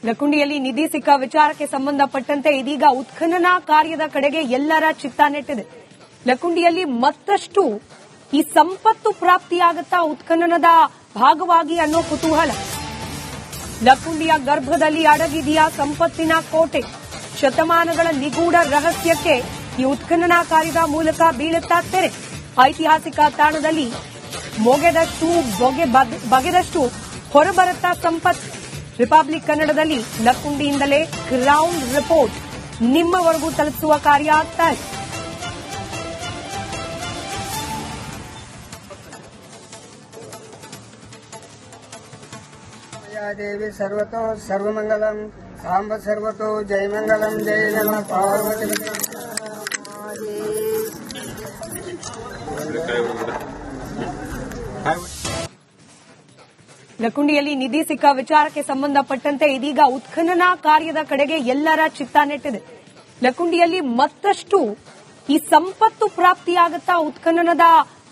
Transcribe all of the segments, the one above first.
ಲಕುಂಡಿಯಲ್ಲಿ ನಿಧಿ ಸಿಕ್ಕ ವಿಚಾರಕ್ಕೆ ಸಂಬಂಧಪಟ್ಟಂತೆ ಇದೀಗ ಉತ್ಖನನ ಕಾರ್ಯದ ಕಡೆಗೆ ಎಲ್ಲರ ಚಿತ್ತ ನೆಟ್ಟಿದೆ. ಲಕುಂಡಿಯಲ್ಲಿ ಮತ್ತಷ್ಟು ಈ ಸಂಪತ್ತು ಪ್ರಾಪ್ತಿಯಾಗುತ್ತಾ ಉತ್ಖನನದ ಭಾಗವಾಗಿ ಅನ್ನೋ ಕುತೂಹಲ. ಲಕುಂಡಿಯ ಗರ್ಭದಲ್ಲಿ ಅಡಗಿದೆಯಾ ಸಂಪತ್ತಿನ ಕೋಟೆ? ಶತಮಾನಗಳ ನಿಗೂಢ ರಹಸ್ಯಕ್ಕೆ ಈ ಉತ್ಖನನ ಕಾರ್ಯದ ಮೂಲಕ ಬೀಳುತ್ತಾ ತೆರೆ. ಐತಿಹಾಸಿಕ ತಾಣದಲ್ಲಿ ಬಗೆದಷ್ಟು ಹೊರಬರುತ್ತಾ ಸಂಪತ್ತು. ರಿಪಬ್ಲಿಕ್ ಕನ್ನಡದಲ್ಲಿ ಲಕುಂಡಿಯಿಂದಲೇ ಗ್ರೌಂಡ್ ರಿಪೋರ್ಟ್ ನಿಮ್ಮವರೆಗೂ ತಲುಪಿಸುವ ಕಾರ್ಯ ಆಗ್ತಾ ಇದೆ. ದೇವಿ ಸರ್ವತೋ ಸರ್ವಮಂಗಲಂ ಸಾಂಬ ಸರ್ವತೋ ಜಯಮಂಗಲಂ ಜಯ ನಮಃ ಪಾರ್ವತಿ. ಲಕುಂಡಿಯಲ್ಲಿ ನಿಧಿ ಸಿಕ್ಕ ವಿಚಾರಕ್ಕೆ ಸಂಬಂಧಪಟ್ಟಂತೆ ಇದೀಗ ಉತ್ಖನನ ಕಾರ್ಯದ ಕಡೆಗೆ ಎಲ್ಲರ ಚಿತ್ತ ನೆಟ್ಟಿದೆ. ಲಕುಂಡಿಯಲ್ಲಿ ಮತ್ತಷ್ಟು ಈ ಸಂಪತ್ತು ಪ್ರಾಪ್ತಿಯಾಗುತ್ತಾ ಉತ್ಖನನದ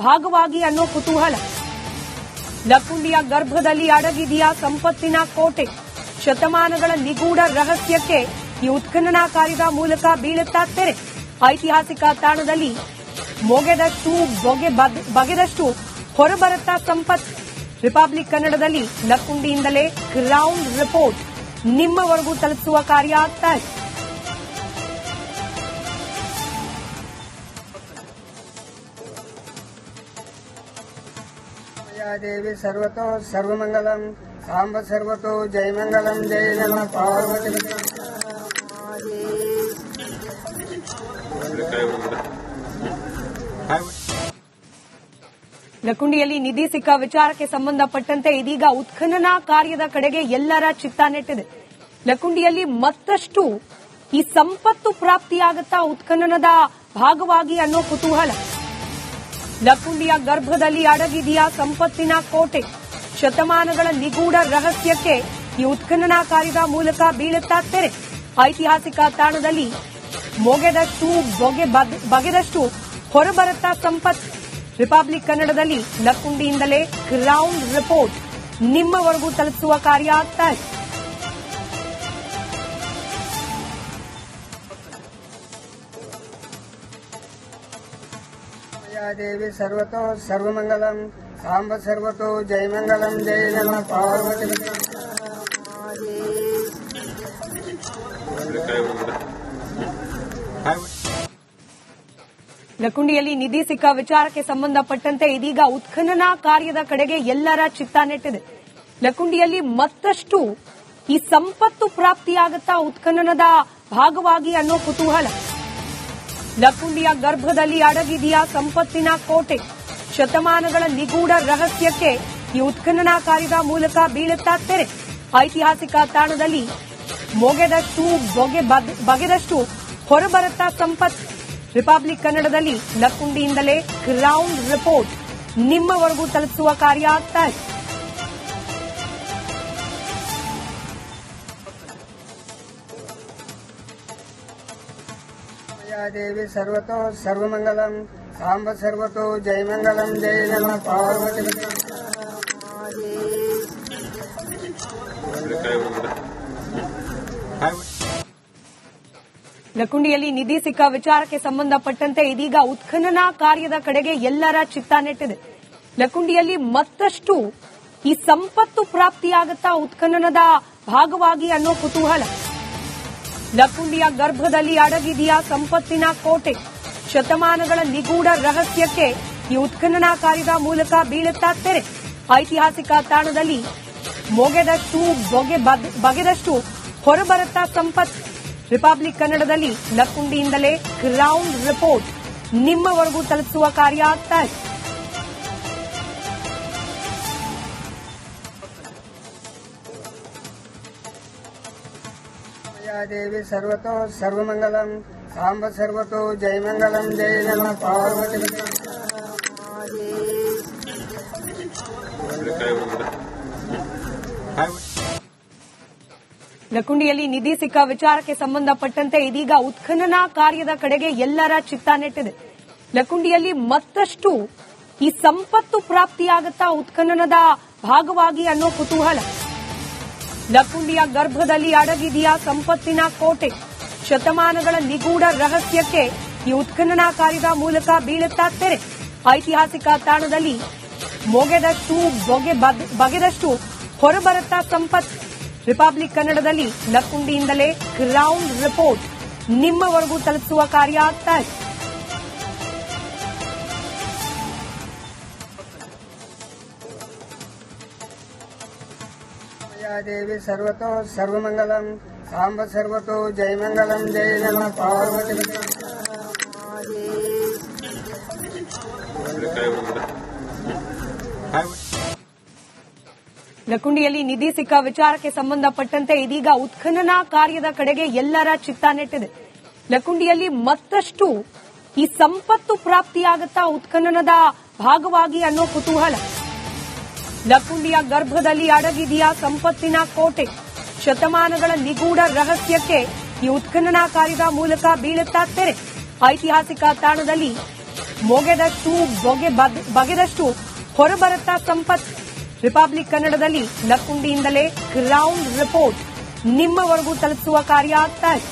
ಭಾಗವಾಗಿ ಅನ್ನೋ ಕುತೂಹಲ. ಲಕುಂಡಿಯ ಗರ್ಭದಲ್ಲಿ ಅಡಗಿದೆಯಾ ಸಂಪತ್ತಿನ ಕೋಟೆ? ಶತಮಾನಗಳ ನಿಗೂಢ ರಹಸ್ಯಕ್ಕೆ ಈ ಉತ್ಖನನ ಕಾರ್ಯದ ಮೂಲಕ ಬೀಳುತ್ತಾ ತೆರೆ. ಐತಿಹಾಸಿಕ ತಾಣದಲ್ಲಿ ಬಗೆದಷ್ಟು ಹೊರಬರುತ್ತಾ ಸಂಪತ್ತು. ರಿಪಬ್ಲಿಕ್ ಕನ್ನಡದಲ್ಲಿ ಲಕುಂಡಿಯಿಂದಲೇ ಗ್ರೌಂಡ್ ರಿಪೋರ್ಟ್ ನಿಮ್ಮವರೆಗೂ ತಲುಪಿಸುವ ಕಾರ್ಯ ಆಗ್ತಾ ಇದೆ. ದೇವಿ ಸರ್ವತೋ ಸರ್ವಮಂಗಲಂ ಸಾಂಬ ಸರ್ವತೋ ಜಯಮಂಗಲಂ ಜಯ ನಮಃ ಪಾರ್ವತಿ. ಲಕುಂಡಿಯಲ್ಲಿ ನಿಧಿ ಸಿಕ್ಕ ವಿಚಾರಕ್ಕೆ ಸಂಬಂಧಪಟ್ಟಂತೆ ಇದೀಗ ಉತ್ಖನನ ಕಾರ್ಯದ ಕಡೆಗೆ ಎಲ್ಲರ ಚಿತ್ತ ನೆಟ್ಟಿದೆ. ಲಕುಂಡಿಯಲ್ಲಿ ಮತ್ತಷ್ಟು ಈ ಸಂಪತ್ತು ಪ್ರಾಪ್ತಿಯಾಗುತ್ತಾ ಉತ್ಖನನದ ಭಾಗವಾಗಿ ಅನ್ನೋ ಕುತೂಹಲ. ಲಕುಂಡಿಯ ಗರ್ಭದಲ್ಲಿ ಅಡಗಿದೆಯಾ ಸಂಪತ್ತಿನ ಕೋಟೆ? ಶತಮಾನಗಳ ನಿಗೂಢ ರಹಸ್ಯಕ್ಕೆ ಈ ಉತ್ಖನನ ಕಾರ್ಯದ ಮೂಲಕ ಬೀಳುತ್ತಾ ತೆರೆ. ಐತಿಹಾಸಿಕ ತಾಣದಲ್ಲಿ ಬಗೆದಷ್ಟು ಹೊರಬರುತ್ತಾ ಸಂಪತ್ತು. ರಿಪಬ್ಲಿಕ್ ಕನ್ನಡದಲ್ಲಿ ಲಕುಂಡಿಯಿಂದಲೇ ಗ್ರೌಂಡ್ ರಿಪೋರ್ಟ್ ನಿಮ್ಮವರೆಗೂ ತಲುಪಿಸುವ ಕಾರ್ಯ ಆಗ್ತಾ ಇದೆ. ದೇವಿ ಸರ್ವತೋ ಸರ್ವಮಂಗಲಂ ಸಾಂಬ ಸರ್ವತೋ ಜಯಮಂಗಲಂ ಜಯ ನಮಃ ಪಾರ್ವತಿ. ಲಕುಂಡಿಯಲ್ಲಿ ನಿಧಿ ಸಿಕ್ಕ ವಿಚಾರಕ್ಕೆ ಸಂಬಂಧಪಟ್ಟಂತೆ ಇದೀಗ ಉತ್ಖನನ ಕಾರ್ಯದ ಕಡೆಗೆ ಎಲ್ಲರ ಚಿತ್ತ ನೆಟ್ಟಿದೆ. ಲಕುಂಡಿಯಲ್ಲಿ ಮತ್ತಷ್ಟು ಈ ಸಂಪತ್ತು ಪ್ರಾಪ್ತಿಯಾಗುತ್ತಾ ಉತ್ಖನನದ ಭಾಗವಾಗಿ ಅನ್ನೋ ಕುತೂಹಲ. ಲಕುಂಡಿಯ ಗರ್ಭದಲ್ಲಿ ಅಡಗಿದೆಯಾ ಸಂಪತ್ತಿನ ಕೋಟೆ? ಶತಮಾನಗಳ ನಿಗೂಢ ರಹಸ್ಯಕ್ಕೆ ಈ ಉತ್ಖನನ ಕಾರ್ಯದ ಮೂಲಕ ಬೀಳುತ್ತಾ ತೆರೆ. ಐತಿಹಾಸಿಕ ತಾಣದಲ್ಲಿ ಬಗೆದಷ್ಟು ಹೊರಬರುತ್ತಾ ಸಂಪತ್ತು. ರಿಪಬ್ಲಿಕ್ ಕನ್ನಡದಲ್ಲಿ ಲಕುಂಡಿಯಿಂದಲೇ ಗ್ರೌಂಡ್ ರಿಪೋರ್ಟ್ ನಿಮ್ಮವರೆಗೂ ತಲುಪಿಸುವ ಕಾರ್ಯ ಆಗ್ತಾ ಇದೆ. ದೇವಿ ಸರ್ವತೋ ಸರ್ವಮಂಗಲಂ ಸಾಂಬ ಸರ್ವತೋ ಜಯಮಂಗಲಂ ಜಯ ನಮಃ ಪಾರ್ವತಿ. ಲಕುಂಡಿಯಲ್ಲಿ ನಿಧಿ ಸಿಕ್ಕ ವಿಚಾರಕ್ಕೆ ಸಂಬಂಧಪಟ್ಟಂತೆ ಇದೀಗ ಉತ್ಖನನ ಕಾರ್ಯದ ಕಡೆಗೆ ಎಲ್ಲರ ಚಿತ್ತ ನೆಟ್ಟಿದೆ. ಲಕುಂಡಿಯಲ್ಲಿ ಮತ್ತಷ್ಟು ಈ ಸಂಪತ್ತು ಪ್ರಾಪ್ತಿಯಾಗುತ್ತಾ ಉತ್ಖನನದ ಭಾಗವಾಗಿ ಅನ್ನೋ ಕುತೂಹಲ. ಲಕುಂಡಿಯ ಗರ್ಭದಲ್ಲಿ ಅಡಗಿದೆಯಾ ಸಂಪತ್ತಿನ ಕೋಟೆ? ಶತಮಾನಗಳ ನಿಗೂಢ ರಹಸ್ಯಕ್ಕೆ ಈ ಉತ್ಖನನ ಕಾರ್ಯದ ಮೂಲಕ ಬೀಳುತ್ತಾ ತೆರೆ. ಐತಿಹಾಸಿಕ ತಾಣದಲ್ಲಿ ಬಗೆದಷ್ಟು ಹೊರಬರುತ್ತಾ ಸಂಪತ್ತು. ರಿಪಬ್ಲಿಕ್ ಕನ್ನಡದಲ್ಲಿ ಲಕುಂಡಿಯಿಂದಲೇ ಗ್ರೌಂಡ್ ರಿಪೋರ್ಟ್ ನಿಮ್ಮವರೆಗೂ ತಲುಪಿಸುವ ಕಾರ್ಯ ಆಗ್ತಾ ಇದೆ. ದೇವಿ ಸರ್ವತೋ ಸರ್ವಮಂಗಲಂ ಸಾಂಬ ಸರ್ವತೋ ಜಯಮಂಗಲಂ ಜಯ ನಮಃ ಪಾರ್ವತಿ. ಲಕುಂಡಿಯಲ್ಲಿ ನಿಧಿ ಸಿಕ್ಕ ವಿಚಾರಕ್ಕೆ ಸಂಬಂಧಪಟ್ಟಂತೆ ಇದೀಗ ಉತ್ಖನನ ಕಾರ್ಯದ ಕಡೆಗೆ ಎಲ್ಲರ ಚಿತ್ತ ನೆಟ್ಟಿದೆ. ಲಕುಂಡಿಯಲ್ಲಿ ಮತ್ತಷ್ಟು ಈ ಸಂಪತ್ತು ಪ್ರಾಪ್ತಿಯಾಗುತ್ತಾ ಉತ್ಖನನದ ಭಾಗವಾಗಿ ಅನ್ನೋ ಕುತೂಹಲ. ಲಕುಂಡಿಯ ಗರ್ಭದಲ್ಲಿ ಅಡಗಿದೆಯಾ ಸಂಪತ್ತಿನ ಕೋಟೆ? ಶತಮಾನಗಳ ನಿಗೂಢ ರಹಸ್ಯಕ್ಕೆ ಈ ಉತ್ಖನನ ಕಾರ್ಯದ ಮೂಲಕ ಬೀಳುತ್ತಾ ತೆರೆ. ಐತಿಹಾಸಿಕ ತಾಣದಲ್ಲಿ ಬಗೆದಷ್ಟು ಹೊರಬರುತ್ತಾ ಸಂಪತ್ತು. ರಿಪಬ್ಲಿಕ್ ಕನ್ನಡದಲ್ಲಿ ಲಕುಂಡಿಯಿಂದಲೇ ಗ್ರೌಂಡ್ ರಿಪೋರ್ಟ್ ನಿಮ್ಮವರೆಗೂ ತಲುಪಿಸುವ ಕಾರ್ಯ ಆಗ್ತಾ ಇದೆ. ದೇವಿ ಸರ್ವತೋ ಸರ್ವಮಂಗಲಂ ಸಾಂಬ ಸರ್ವತೋ ಜಯಮಂಗಲಂ ಜಯ ನಮಃ ಪಾರ್ವತಿ. ಲಕುಂಡಿಯಲ್ಲಿ ನಿಧಿ ಸಿಕ್ಕ ವಿಚಾರಕ್ಕೆ ಸಂಬಂಧಪಟ್ಟಂತೆ ಇದೀಗ ಉತ್ಖನನ ಕಾರ್ಯದ ಕಡೆಗೆ ಎಲ್ಲರ ಚಿತ್ತ ನೆಟ್ಟಿದೆ. ಲಕುಂಡಿಯಲ್ಲಿ ಮತ್ತಷ್ಟು ಈ ಸಂಪತ್ತು ಪ್ರಾಪ್ತಿಯಾಗುತ್ತಾ ಉತ್ಖನನದ ಭಾಗವಾಗಿ ಅನ್ನೋ ಕುತೂಹಲ. ಲಕುಂಡಿಯ ಗರ್ಭದಲ್ಲಿ ಅಡಗಿದೆಯಾ ಸಂಪತ್ತಿನ ಕೋಟೆ? ಶತಮಾನಗಳ ನಿಗೂಢ ರಹಸ್ಯಕ್ಕೆ ಈ ಉತ್ಖನನ ಕಾರ್ಯದ ಮೂಲಕ ಬೀಳುತ್ತಾ ತೆರೆ. ಐತಿಹಾಸಿಕ ತಾಣದಲ್ಲಿ ಬಗೆದಷ್ಟು ಹೊರಬರುತ್ತಾ ಸಂಪತ್ತು. ರಿಪಬ್ಲಿಕ್ ಕನ್ನಡದಲ್ಲಿ ಲಕುಂಡಿಯಿಂದಲೇ ಗ್ರೌಂಡ್ ರಿಪೋರ್ಟ್ ನಿಮ್ಮವರೆಗೂ ತಲುಪಿಸುವ ಕಾರ್ಯ ಆಗ್ತಾ ಇದೆ.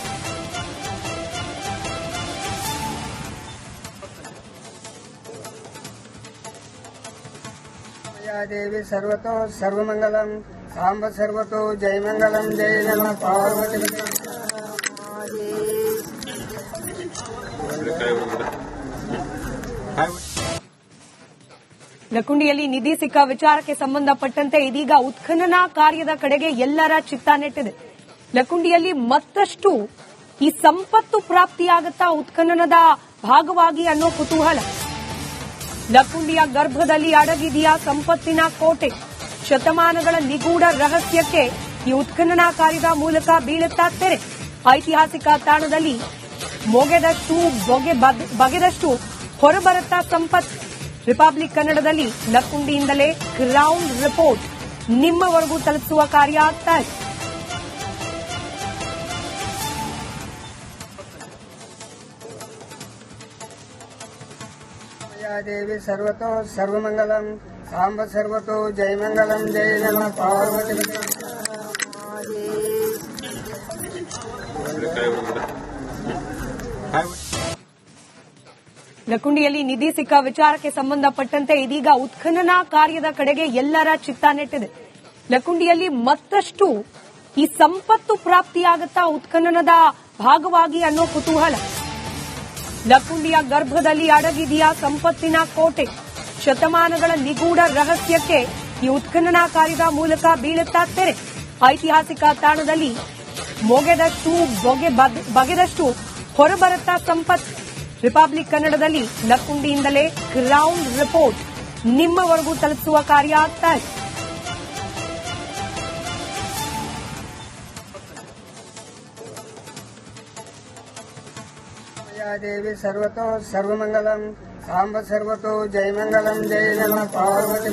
ದೇವಿ ಸರ್ವತೋ ಸರ್ವಮಂಗಲಂ ಸಾಂಬ ಸರ್ವತೋ ಜಯಮಂಗಲಂ ಜಯ ನಮಃ ಪಾರ್ವತಿ. ಲಕುಂಡಿಯಲ್ಲಿ ನಿಧಿ ಸಿಕ್ಕ ವಿಚಾರಕ್ಕೆ ಸಂಬಂಧಪಟ್ಟಂತೆ ಇದೀಗ ಉತ್ಖನನ ಕಾರ್ಯದ ಕಡೆಗೆ ಎಲ್ಲರ ಚಿತ್ತ ನೆಟ್ಟಿದೆ. ಲಕುಂಡಿಯಲ್ಲಿ ಮತ್ತಷ್ಟು ಈ ಸಂಪತ್ತು ಪ್ರಾಪ್ತಿಯಾಗುತ್ತಾ ಉತ್ಖನನದ ಭಾಗವಾಗಿ ಅನ್ನೋ ಕುತೂಹಲ. ಲಕುಂಡಿಯ ಗರ್ಭದಲ್ಲಿ ಅಡಗಿದೆಯಾ ಸಂಪತ್ತಿನ ಕೋಟೆ? ಶತಮಾನಗಳ ನಿಗೂಢ ರಹಸ್ಯಕ್ಕೆ ಈ ಉತ್ಖನನ ಕಾರ್ಯದ ಮೂಲಕ ಬೀಳುತ್ತಾ ತೆರೆ. ಐತಿಹಾಸಿಕ ತಾಣದಲ್ಲಿ ಬಗೆದಷ್ಟು ಹೊರಬರುತ್ತಾ ಸಂಪತ್ತು. ರಿಪಬ್ಲಿಕ್ ಕನ್ನಡದಲ್ಲಿ ಲಕುಂಡಿಯಿಂದಲೇ ಗ್ರೌಂಡ್ ರಿಪೋರ್ಟ್ ನಿಮ್ಮವರೆಗೂ ತಲುಪಿಸುವ ಕಾರ್ಯ ಆಗ್ತಾ ಇದೆ. ದೇವಿ ಸರ್ವತೋ ಸರ್ವಮಂಗಲಂ ಸಾಂಬ ಸರ್ವತೋ ಜಯಮಂಗಲಂ ಜಯ ನಮಃ ಪಾರ್ವತಿ. ಲಕುಂಡಿಯಲ್ಲಿ ನಿಧಿ ಸಿಕ್ಕ ವಿಚಾರಕ್ಕೆ ಸಂಬಂಧಪಟ್ಟಂತೆ ಇದೀಗ ಉತ್ಖನನ ಕಾರ್ಯದ ಕಡೆಗೆ ಎಲ್ಲರ ಚಿತ್ತ ನೆಟ್ಟಿದೆ. ಲಕುಂಡಿಯಲ್ಲಿ ಮತ್ತಷ್ಟು ಈ ಸಂಪತ್ತು ಪ್ರಾಪ್ತಿಯಾಗುತ್ತಾ ಉತ್ಖನನದ ಭಾಗವಾಗಿ ಅನ್ನೋ ಕುತೂಹಲ. ಲಕುಂಡಿಯ ಗರ್ಭದಲ್ಲಿ ಅಡಗಿದೆಯಾ ಸಂಪತ್ತಿನ ಕೋಟೆ? ಶತಮಾನಗಳ ನಿಗೂಢ ರಹಸ್ಯಕ್ಕೆ ಈ ಉತ್ಖನನ ಕಾರ್ಯದ ಮೂಲಕ ಬೀಳುತ್ತಾ ತೆರೆ. ಐತಿಹಾಸಿಕ ತಾಣದಲ್ಲಿ ಬಗೆದಷ್ಟು ಹೊರಬರುತ್ತಾ ಸಂಪತ್ತು. ರಿಪಬ್ಲಿಕ್ ಕನ್ನಡದಲ್ಲಿ ಲಕುಂಡಿಯಿಂದಲೇ ಗ್ರೌಂಡ್ ರಿಪೋರ್ಟ್ ನಿಮ್ಮವರೆಗೂ ತಲುಪಿಸುವ ಕಾರ್ಯ ಆಗ್ತಾ ಇದೆ. ದೇವಿ ಸರ್ವತೋ ಸರ್ವಮಂಗಲಂ ಸಾಂಬ ಸರ್ವತೋ ಜಯಮಂಗಲಂ ಜಯ ನಮಃ ಪಾರ್ವತಿ.